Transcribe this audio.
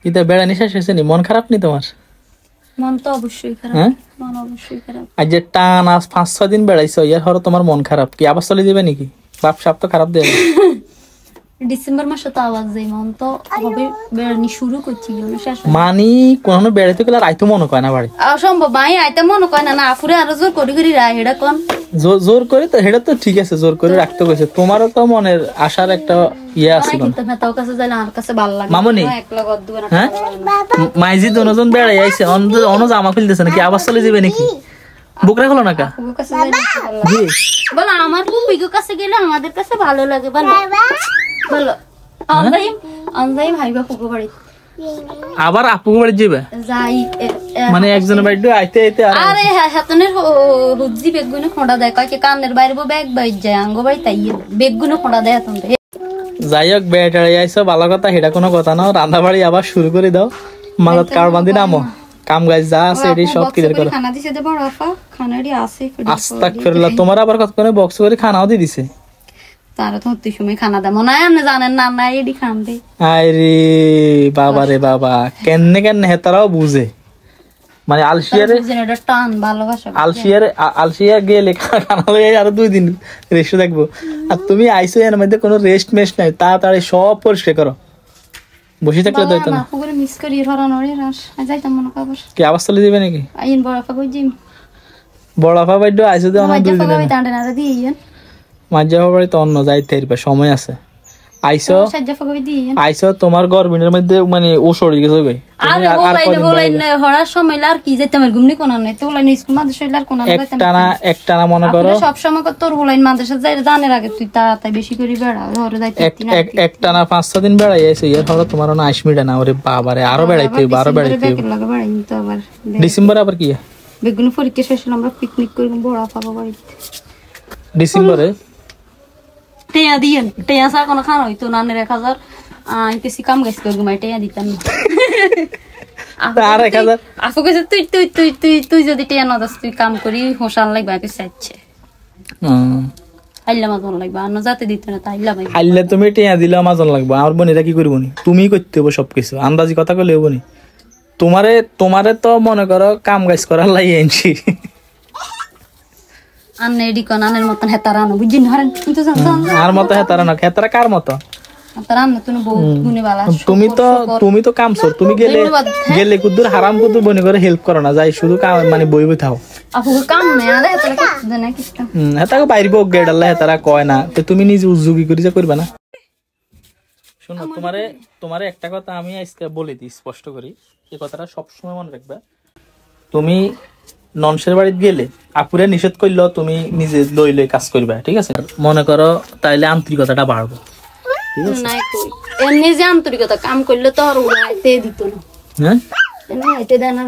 এটা বেড়া নিশা শেষে নি, মন খারাপ নি তোমার? মন তো অবশ্যই খারাপ, মন অবশ্যই খারাপ। আজ যে টান আজ 5-6 দিন বেড়াইছো, ইয়ার হরে তোমার মন খারাপ কি আবার চলে যাবে নাকি? বাপ সাপ তো খারাপ দেবে। ডিসেম্বর মাসে তো আওয়াজ দেয়, মন তো হবে বেড়ানি শুরু করছি শেষ মানি কোনো বেড়াইতে গেলে আইতো মনে কয় না বাড়ি অসম্ভব। মাই আইতে মনে কয় না, না আফুরে আরো জোর করি করি রায় হেডা কোন জোর করে তো হেডা তো ঠিক আছে, জোর করে রাখতে কইছে। তোমারও তো মনের আশার একটা ইয়ে আছে কোন তোর কাছে যাইলে আমার কাছে ভালো লাগে মামুনি। একলা গদ দুয়া না হ্যাঁ মাইজি দুজন বেড়াই আইছে, অন্য জামা খুলতেছে নাকি আবার চলে যাবে নাকি? বুকরা হলো না কা কাছে যাইলে বল আমার ফুফিগো কাছে গেলে আমাদের কাছে ভালো লাগে বল বল অনলাইন ভাইবা ফুফু বাড়ি আবার আপু বাড়ি যাবে যাই মানে একজনের বাড়ি আইতে আইতে আরে হাতনের হুজি বেগুনে খোঁড়া দেয় কয় কানের বাইরে ব্যাগ বাইর যায় আঙ্গ বাড়ি তাই বেগুনে খোঁড়া দেয় হাতন যাই হোক বেটারে আইছো ভালো কথা, সেটা কোনো কথা না। রান্না বাড়ি আবার শুরু করে দাও, মালত কার বান্ধি নামো, কাম গাছ যা আছে এটি সব ক্লিয়ার করো। খানা দিছে দেব রাফা খানাড়ি আছে আস্তাগফিরুল্লাহ, তোমার আবার কত করে বক্স করে খানাও দি দিছে। তারা তো হতে সময় খানা দেব না, আপনি জানেন না না এডি খান দে। আরে বাবা রে বাবা, কেন হেতারাও বুঝে মানে আলসিয়ারে টান ভালোবাসা আলসিয়া গেলে খানা লয়ে আর 2 দিন রেস্ট দেখবো, আর তুমি আইসো এর মধ্যে কোনো রেস্ট মেস্ট নাই, তাড়াতাড়ি সব পরিষ্কার করো। বসে থাকলে তো হইতো না। পুকুরে মিস করি হরানোরে রাস যাইতাম মনে কবর কি আবার চলে যাবে নাকি? আইন বড়াফা কই জিম বড়াফা বাইডো আইসো দে অনেক 2 দিন আমি টান্ডে না দিয়েন মাঝে বাড়ি তো অন্য যাইতে পারবে, সময় আছে। আইসো সাজ্জাফা কই দিয়েন আইসো তোমার গরবিনের মধ্যে মানে ও সরে গেছে ভাই। আরে বলাইন হরার সময় আর কি যাইতে আমার ঘুমনি কোন নাই তো বলাইন স্কুল মাদ্রাসা আর কোন নাই একটানা মনে করো সব সময় তোর বলাইন মাদ্রাসা যাই জানের আগে তুই তাড়াতাড়ি বেশি করে বেড়া ঘরে যাইতে একটানা 5-6 দিন বেড়াই আইছে, এর হলো তোমার না 80 মিনিট না। ওরে বাবারে আরো বেড়াইতে হইব, আরো বেড়াইতে হইব। তো আবার ডিসেম্বর আবার কি বেগুন পরীক্ষা শেষ হলো আমরা পিকনিক করব বড় পাবো বাড়িতে ডিসেম্বরে। টেয়া দিয়েন টেয়া সা কোন খান হইতো না 1000 কিছু কাম গাইছ করব মাই টেয়া দিতাম আর 1000 আপু কইছে তুই তুই তুই তুই তুই যদি টেয়া না দাস তুই কাম করি হোসান লাগবে কি চাইছে আইলা মাজন লাগবে আর না যাতে দিত না তাইলা ভাই আইলা তুমি টেয়া দিলা মাজন লাগবে, আর বোনেরা কি করবনি? তুমিই করতে হবে সবকিছু, আন্দাজি কথা কইলে হবনি। তোমারে তো মনে করো কাম গাইছ করার লাগি আনছি। আন্নে এডি কোন আনের মতন হেতারা না বুঝিন হারেন কিন্তু জান আর মত হেতারা না, হেতারা কার মত? হেতারা না তুমি বহুত গুণে বালা। তুমি তো কাম সর, তুমি গেলে কুদুর হারাম কুদুর বনি করে হেল্প করো না, যাই শুধু কাম মানে বই বই থাও। আপু কাম নাই আরে হেতারা কিছু দেনা কিছু হেতাকে বাইরবো গেডাল্লা হেতারা কয় না, তো তুমি নিজে উজ্জুগি করি যা করবে না। শোনো তোমারে একটা কথা আমি আজকে বলে দিই স্পষ্ট করি, এই কথাটা সবসময় মনে রাখবে। তুমি ননসের বাড়িতে গেলে আপুরে নিষেধ করলেও তুমি নিজে লই কাজ করবে, ঠিক আছে? মনে করো তাইলে আন্তরিকতাটা বাড়বো, ঠিক আছে? এমনি যে আন্তরিকতা কাম করলে তো আর উড়াইতে দিত না। হ্যাঁ এমনি আইতে দেয় না